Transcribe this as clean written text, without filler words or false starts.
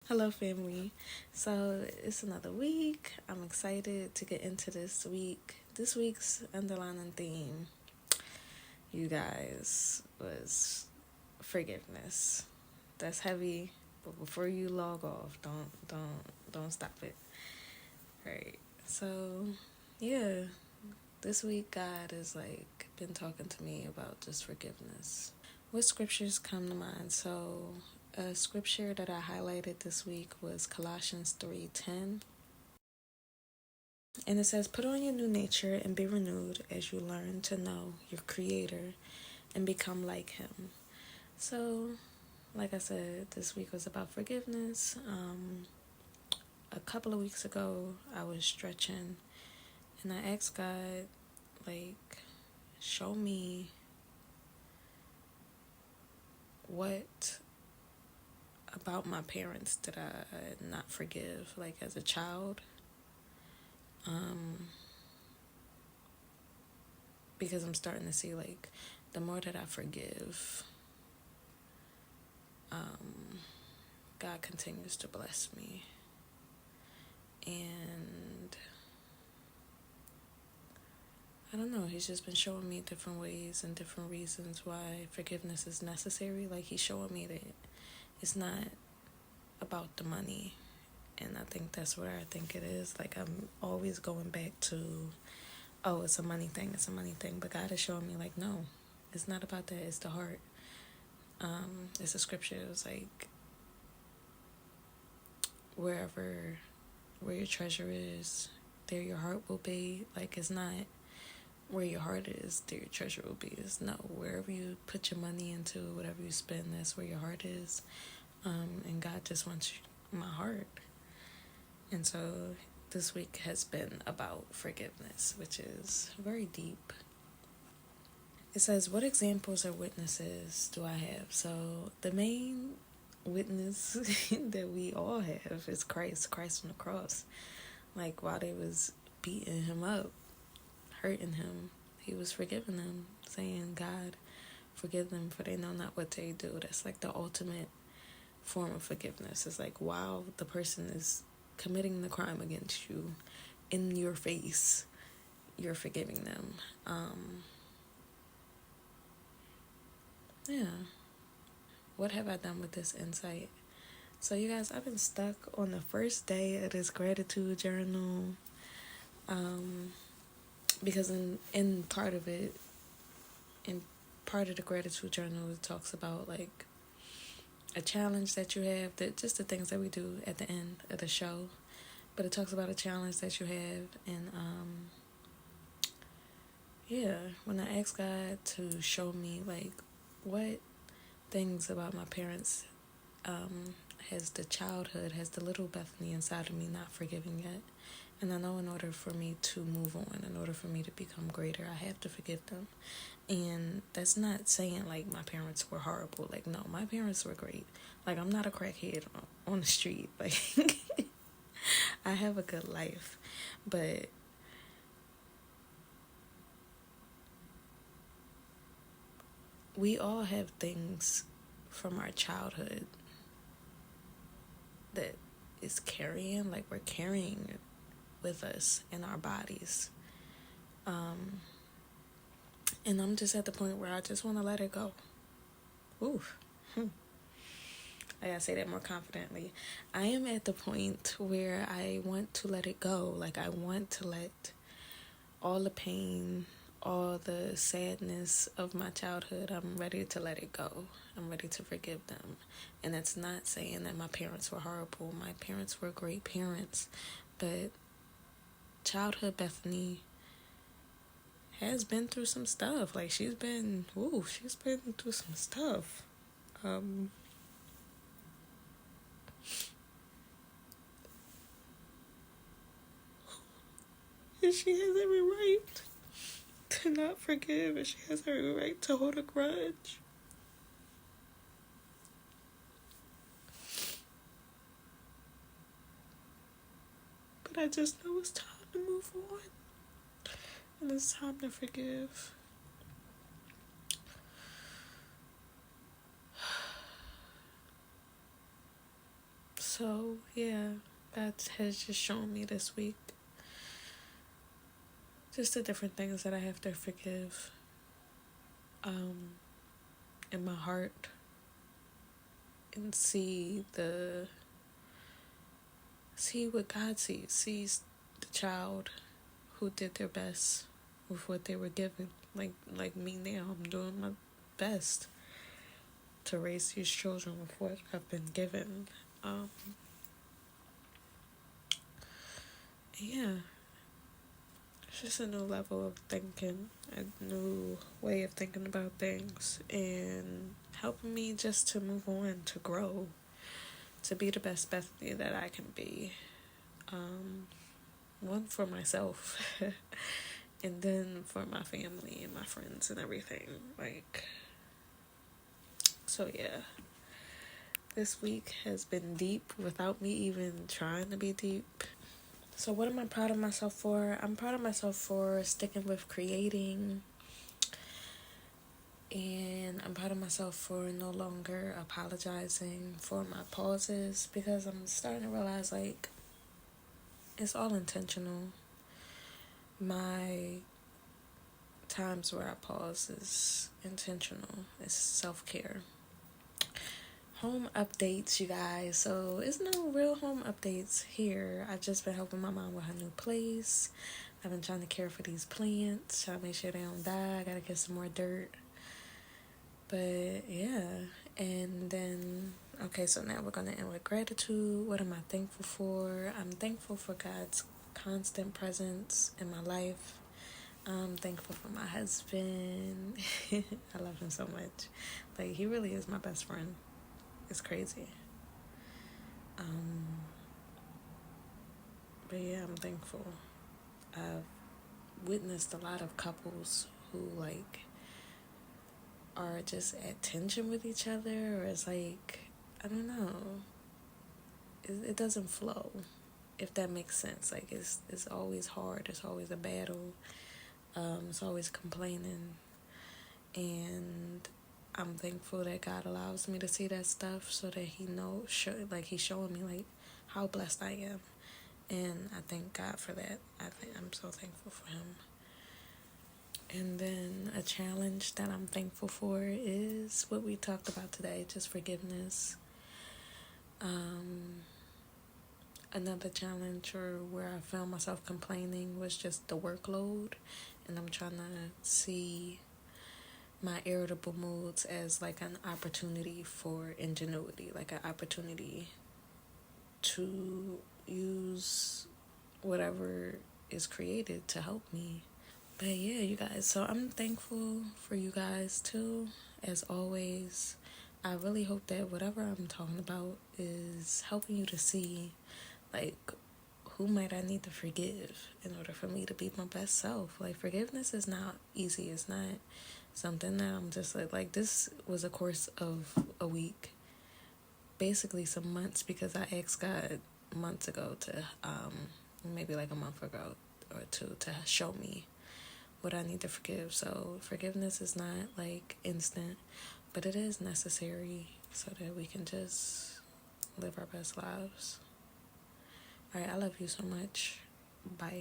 Hello, family. So it's another week. I'm excited to get into this week. This week's underlying theme, you guys, was forgiveness. That's heavy, but before you log off, don't stop it. Right. So, yeah, this week God has been talking to me about just forgiveness. What scriptures come to mind? So, a scripture that I highlighted this week was Colossians 3:10. And it says, "Put on your new nature and be renewed as you learn to know your Creator and become like Him." So, like I said, this week was about forgiveness. A couple of weeks ago, I was stretching and I asked God, show me what about my parents did I not forgive, as a child. Because I'm starting to see, the more that I forgive, God continues to bless me. And I don't know, He's just been showing me different ways and different reasons why forgiveness is necessary. He's showing me that it's not about the money. And I think that's where I think it is. I'm always going back to, oh, it's a money thing. But God is showing me, no, it's not about that. It's the heart. It's a scripture. It was where your treasure is, there your heart will be. It's not where your heart is, there your treasure will be. It's no, wherever you put your money into, whatever you spend, that's where your heart is. And God just wants my heart. And so this week has been about forgiveness, which is very deep. It says, what examples or witnesses do I have? So the main witness that we all have is Christ on the cross. While they was beating him up, hurting him, he was forgiving them, saying, God, forgive them, for they know not what they do. That's the ultimate form of forgiveness. It's while the person is committing the crime against you, in your face, you're forgiving them. Yeah. What have I done with this insight? So you guys, I've been stuck on the first day of this gratitude journal. Because in part of it, in part of the gratitude journal, it talks about a challenge that you have, that just the things that we do at the end of the show. But it talks about a challenge that you have, and when I asked God to show me what things about my parents has the little Bethany inside of me not forgiving yet. And I know in order for me to move on, in order for me to become greater, I have to forgive them. And that's not saying my parents were horrible. No, my parents were great. I'm not a crackhead on the street. I have a good life. But we all have things from our childhood that is carrying, we're carrying with us in our bodies. And I'm just at the point where I just want to let it go. Oof. I gotta say that more confidently. I am at the point where I want to let it go. I want to let all the pain, all the sadness of my childhood, I'm ready to let it go. I'm ready to forgive them. And it's not saying that my parents were horrible. My parents were great parents. But childhood Bethany has been through some stuff. She's been through some stuff. And she has every right to not forgive, and she has every right to hold a grudge. But I just know it's time to move on. And it's time to forgive. So, yeah, God has just shown me this week just the different things that I have to forgive in my heart, and see what God sees the child who did their best with what they were given. Like me now, I'm doing my best to raise these children with what I've been given. Yeah, it's just a new level of thinking, a new way of thinking about things, and helping me just to move on, to grow, to be the best Bethany that I can be. One, for myself, and then for my family and my friends and everything. So yeah. This week has been deep without me even trying to be deep. So what am I proud of myself for? I'm proud of myself for sticking with creating. And I'm proud of myself for no longer apologizing for my pauses, because I'm starting to realize, like, it's all intentional. My times where I pause is intentional. It's self-care. Home updates, you guys. So it's no real home updates here. I've just been helping my mom with her new place. I've been trying to care for these plants, trying to make sure they don't die. I gotta get some more dirt. But yeah, and then, okay, so now we're gonna end with gratitude. What am I thankful for? I'm thankful for God's constant presence in my life. I'm thankful for my husband. I love him so much. Like, he really is my best friend. It's crazy. But yeah, I'm thankful. I've witnessed a lot of couples who, like, are just at tension with each other, or it's like, I don't know, it doesn't flow, if that makes sense. Like, it's always hard, it's always a battle, it's always complaining, and I'm thankful that God allows me to see that stuff, so that he's showing me, like, how blessed I am, and I thank God for that. I'm so thankful for him. And then a challenge that I'm thankful for is what we talked about today, just forgiveness. Another challenge, or where I found myself complaining, was just the workload. And I'm trying to see my irritable moods as like an opportunity for ingenuity, like an opportunity to use whatever is created to help me. But yeah, you guys, so I'm thankful for you guys too, as always. I really hope that whatever I'm talking about is helping you to see, like, who might I need to forgive in order for me to be my best self. Like, forgiveness is not easy. It's not something that I'm just like this was a course of a week, basically some months, because I asked God months ago to, maybe like a month ago or two, to show me what I need to forgive. So forgiveness is not like instant, but it is necessary so that we can just live our best lives. All right, I love you so much. Bye.